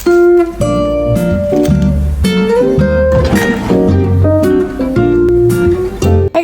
Hey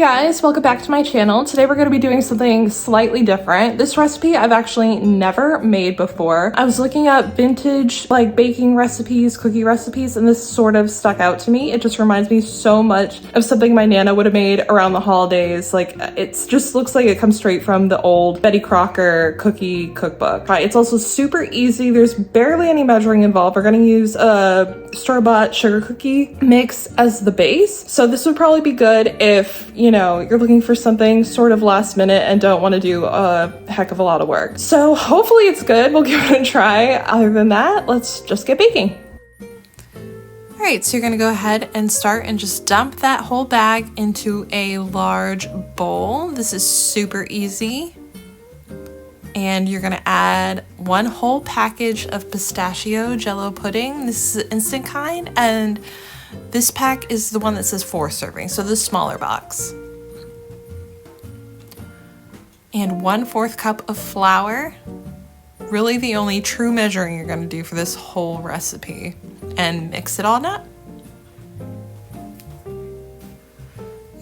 guys, welcome back to my channel. Today we're going to be doing something slightly different. This recipe I've actually never made before. I was looking up vintage like baking recipes, cookie recipes, and this sort of stuck out to me. It just reminds me so much of something my Nana would have made around the holidays. Like it just looks like it comes straight from the old Betty Crocker cookie cookbook. It's also super easy. There's barely any measuring involved. We're going to use a store-bought sugar cookie mix as the base. So this would probably be good if, you know, you're looking for something sort of last minute and don't want to do a heck of a lot of work. So hopefully it's good. We'll give it a try. Other than that, let's just get baking. All right, so you're gonna go ahead and start and just dump that whole bag into a large bowl. This is super easy. And you're gonna add one whole package of pistachio jello pudding. This is the instant kind, and this pack is the one that says 4 servings, so the smaller box. And 1/4 cup of flour. Really the only true measuring you're gonna do for this whole recipe. And mix it all up.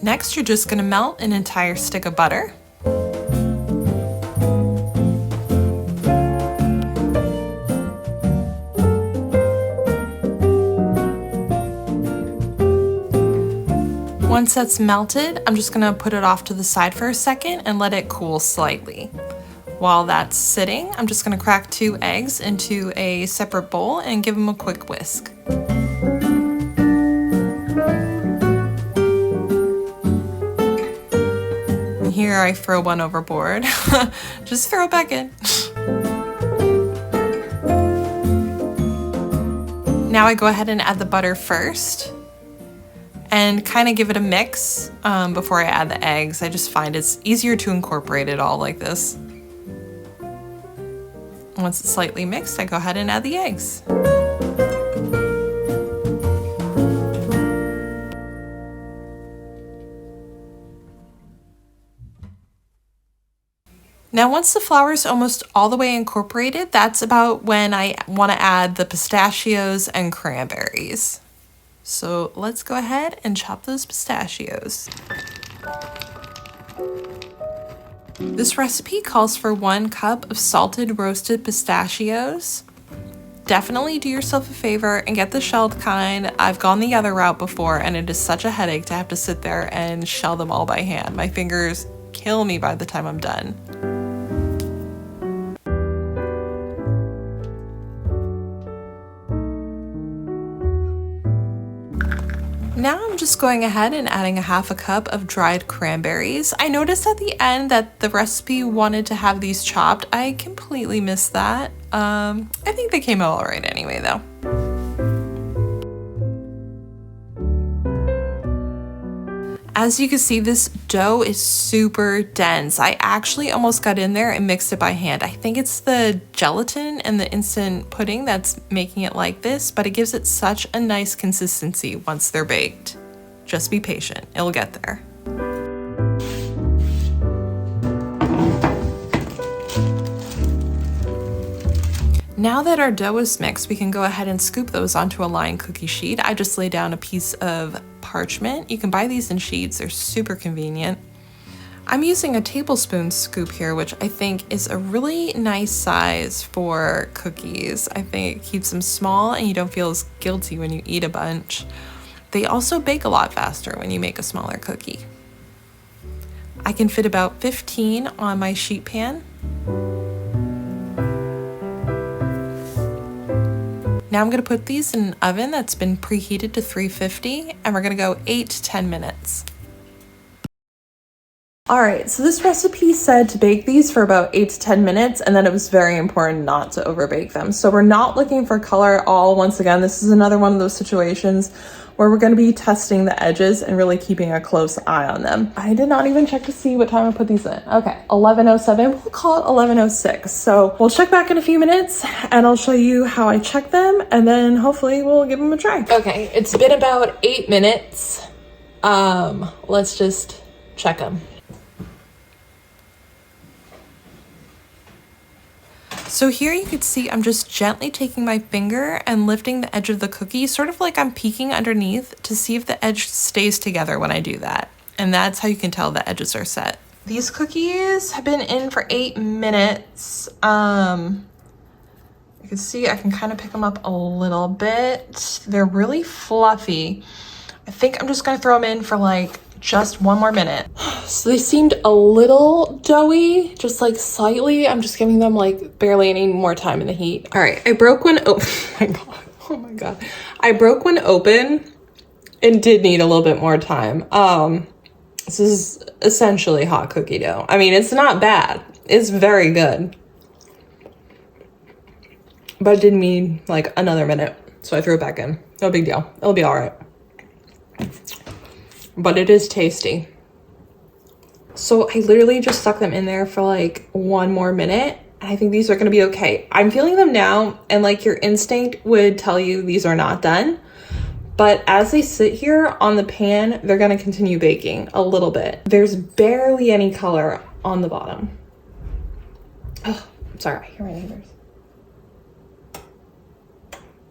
Next, you're just gonna melt an entire stick of butter. Once that's melted, I'm just gonna put it off to the side for a second and let it cool slightly. While that's sitting, I'm just gonna crack 2 eggs into a separate bowl and give them a quick whisk. And here I throw one overboard. Just throw it back in. Now I go ahead and add the butter first. And kind of give it a mix before I add the eggs. I just find it's easier to incorporate it all like this. Once it's slightly mixed, I go ahead and add the eggs. Now once the flour is almost all the way incorporated, that's about when I want to add the pistachios and cranberries. So let's go ahead and chop those pistachios. This recipe calls for 1 cup of salted roasted pistachios. Definitely do yourself a favor and get the shelled kind. I've gone the other route before and it is such a headache to have to sit there and shell them all by hand. My fingers kill me by the time I'm done. Now I'm just going ahead and adding a 1/2 cup of dried cranberries. I noticed at the end that the recipe wanted to have these chopped. I completely missed that. I think they came out all right anyway though. As you can see, this dough is super dense. I actually almost got in there and mixed it by hand. I think it's the gelatin and the instant pudding that's making it like this, but it gives it such a nice consistency once they're baked. Just be patient, it'll get there. Now that our dough is mixed, we can go ahead and scoop those onto a lined cookie sheet. I just lay down a piece of parchment. You can buy these in sheets, they're super convenient. I'm using a tablespoon scoop here, which I think is a really nice size for cookies. I think it keeps them small and you don't feel as guilty when you eat a bunch. They also bake a lot faster when you make a smaller cookie. I can fit about 15 on my sheet pan. Now I'm gonna put these in an oven that's been preheated to 350 and we're gonna go 8 to 10 minutes. All right, so this recipe said to bake these for about 8 to 10 minutes and then it was very important not to overbake them. So we're not looking for color at all. Once again, this is another one of those situations where we're gonna be testing the edges and really keeping a close eye on them. I did not even check to see what time I put these in. Okay, 11:07, we'll call it 11:06. So we'll check back in a few minutes and I'll show you how I check them and then hopefully we'll give them a try. Okay, it's been about 8 minutes. Let's just check them. So here you can see I'm just gently taking my finger and lifting the edge of the cookie, sort of like I'm peeking underneath to see if the edge stays together when I do that. And that's how you can tell the edges are set. These cookies have been in for 8 minutes. You can see I can kind of pick them up a little bit. They're really fluffy. I think I'm just gonna throw them in for like just 1 more minute. So they seemed a little doughy, just like slightly. I'm just giving them like barely any more time in the heat. All right, I broke one open. Oh my God. I broke one open and did need a little bit more time. This is essentially hot cookie dough. I mean, it's not bad. It's very good. But it did need like another minute. So I threw it back in. No big deal. It'll be all right. But it is tasty. So I literally just stuck them in there for like 1 more minute. And I think these are gonna be okay. I'm feeling them now, and like your instinct would tell you these are not done. But as they sit here on the pan, they're gonna continue baking a little bit. There's barely any color on the bottom. Oh, I'm sorry, I hear my neighbors.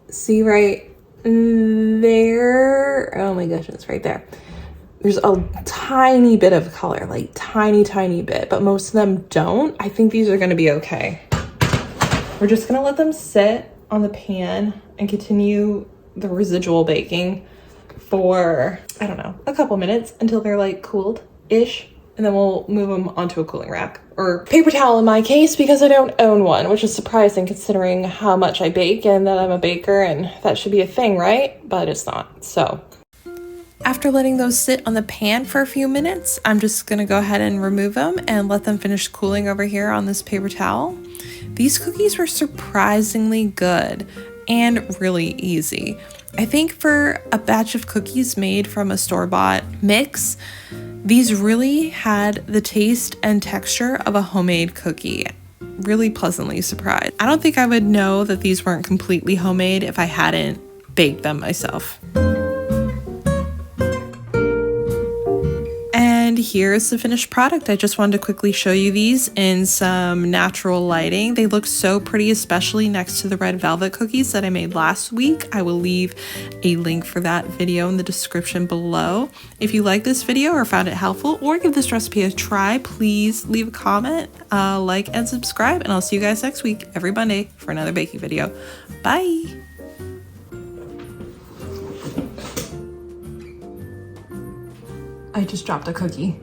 See right there? Oh my gosh, it's right there. There's a tiny bit of color, like tiny bit, but most of them don't. I think these are gonna be okay. We're just gonna let them sit on the pan and continue the residual baking for, I don't know, a couple minutes until they're like cooled-ish. And then we'll move them onto a cooling rack or paper towel in my case, because I don't own one, which is surprising considering how much I bake and that I'm a baker and that should be a thing, right? But it's not, so. After letting those sit on the pan for a few minutes, I'm just gonna go ahead and remove them and let them finish cooling over here on this paper towel. These cookies were surprisingly good and really easy. I think for a batch of cookies made from a store-bought mix, these really had the taste and texture of a homemade cookie. Really pleasantly surprised. I don't think I would know that these weren't completely homemade if I hadn't baked them myself. And here's the finished product. I just wanted to quickly show you these in some natural lighting. They look so pretty, especially next to the red velvet cookies that I made last week. I will leave a link for that video in the description below. If you like this video or found it helpful or give this recipe a try, please leave a comment, like, and subscribe. And I'll see you guys next week, every Monday, for another baking video. Bye. I just dropped a cookie.